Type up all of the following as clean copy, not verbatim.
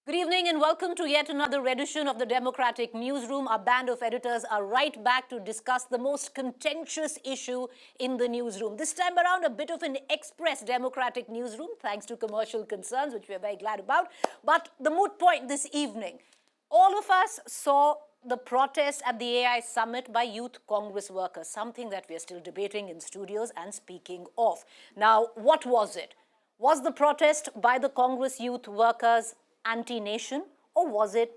Good evening and welcome to yet another edition of the Democratic Newsroom. Our band of editors are right back to discuss the most contentious issue in the newsroom. This time around, a bit of an express Democratic Newsroom, thanks to commercial concerns, which we're very glad about. But the moot point this evening, all of us saw the protest at the AI summit by youth Congress workers, something that we're still debating in studios and speaking of. Now, what was it? Was the protest by the Congress youth workers anti-nation, or was it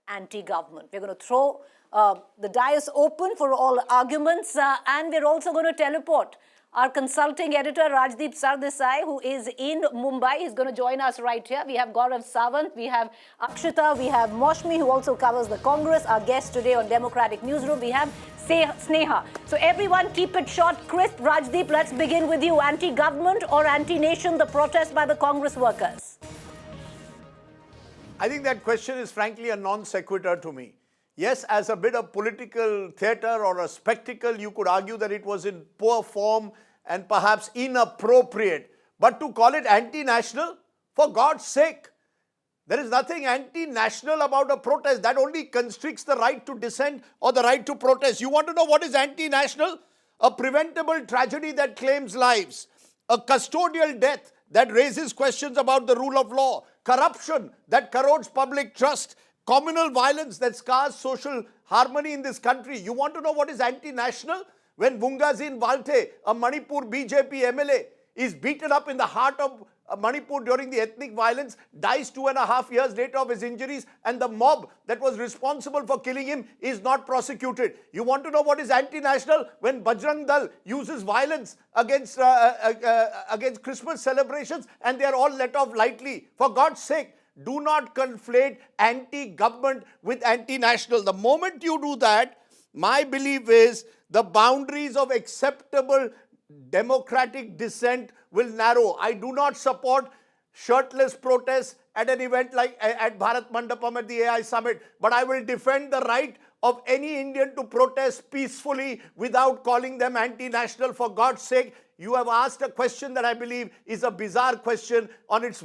anti-government? We're going to throw the dais open for all arguments, and we're also going to teleport our consulting editor, Rajdeep Sardesai, who is in Mumbai. He's going to join us right here. We have Gaurav Sawant, we have Akshita, we have Moshni, who also covers the Congress. Our guest today on Democratic Newsroom, we have Sneha. So everyone keep it short, crisp. Rajdeep, let's begin with you. Anti-government or anti-nation, the protest by the Congress workers? I think that question is frankly a non sequitur to me. Yes, as a bit of political theatre or a spectacle, you could argue that it was in poor form and perhaps inappropriate. But to call it anti-national, for God's sake, there is nothing anti-national about a protest. That only constricts the right to dissent or the right to protest. You want to know what is anti-national? A preventable tragedy that claims lives, a custodial death that raises questions about the rule of law, corruption that corrodes public trust, communal violence that scars social harmony in this country. You want to know what is anti-national? When Bungazin Walte, a Manipur BJP MLA, is beaten up in the heart of Manipur during the ethnic violence, dies 2.5 years later of his injuries, and the mob that was responsible for killing him is not prosecuted. You want to know what is anti-national? When Bajrang Dal uses violence against Christmas celebrations and they are all let off lightly. For God's sake, do not conflate anti-government with anti-national. The moment you do that, my belief is the boundaries of acceptable democratic dissent will narrow. I do not support shirtless protests at an event like at Bharat Mandapam at the AI summit, but I will defend the right of any Indian to protest peacefully without calling them anti-national. For God's sake, you have asked a question that I believe is a bizarre question. On its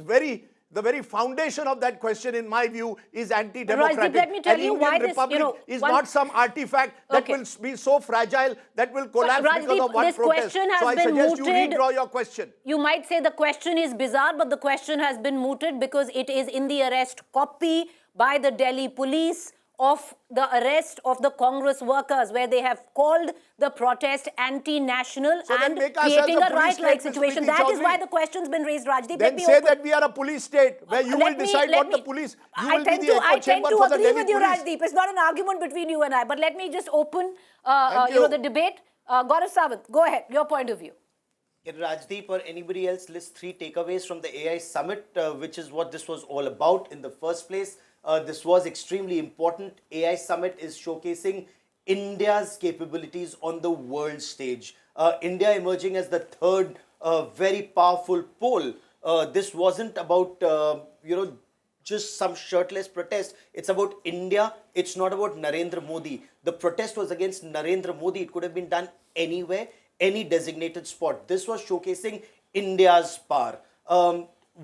the very foundation of that question, in my view, is anti-democratic. Let me tell you why this, is not some artifact that will be so fragile that will collapse because of one protest. So I suggest you redraw your question. You might say the question is bizarre, but the question has been mooted because it is in the arrest copy by the Delhi police of the arrest of the Congress workers, where they have called the protest anti-national and creating a riot-like situation. That is why the question's been raised, Rajdeep. Then say that we are a police state, where you will decide what the police... You will be the echo chamber for the Delhi police. I tend to agree with you, Rajdeep. It's not an argument between you and I. But let me just open the debate. Gaurav Sawant, go ahead. Your point of view. Can Rajdeep or anybody else list 3 takeaways from the AI summit, which is what this was all about in the first place? This was extremely important. AI summit is showcasing India's capabilities on the world stage. India emerging as the third very powerful pole. This wasn't about, just some shirtless protest. It's about India. It's not about Narendra Modi. The protest was against Narendra Modi. It could have been done anywhere, any designated spot. This was showcasing India's power.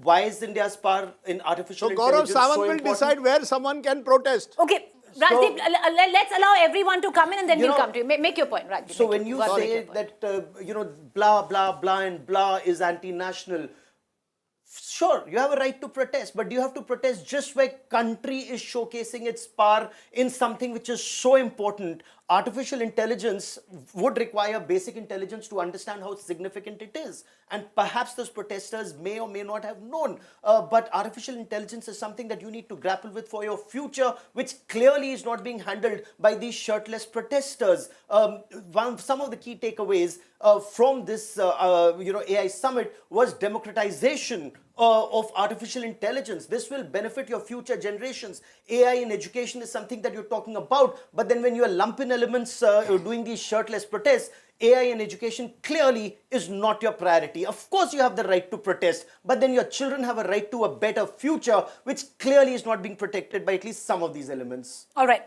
Why is India's power in artificial intelligence so important? Gaurav Sawant will decide where someone can protest. Okay, Rajdeep, let's allow everyone to come in and then we'll come to you. Make your point, Rajdeep. So when you say that, blah, blah, blah and blah is anti-national, sure, you have a right to protest, but you have to protest just where country is showcasing its power in something which is so important. Artificial intelligence would require basic intelligence to understand how significant it is. And perhaps those protesters may or may not have known. But artificial intelligence is something that you need to grapple with for your future, which clearly is not being handled by these shirtless protesters. Some of the key takeaways from this AI summit was democratization of artificial intelligence. This will benefit your future generations. AI in education is something that you're talking about, but then when you are lumping elements doing these shirtless protests, AI in education clearly is not your priority. Of course you have the right to protest, but then your children have a right to a better future, which clearly is not being protected by at least some of these elements. All right.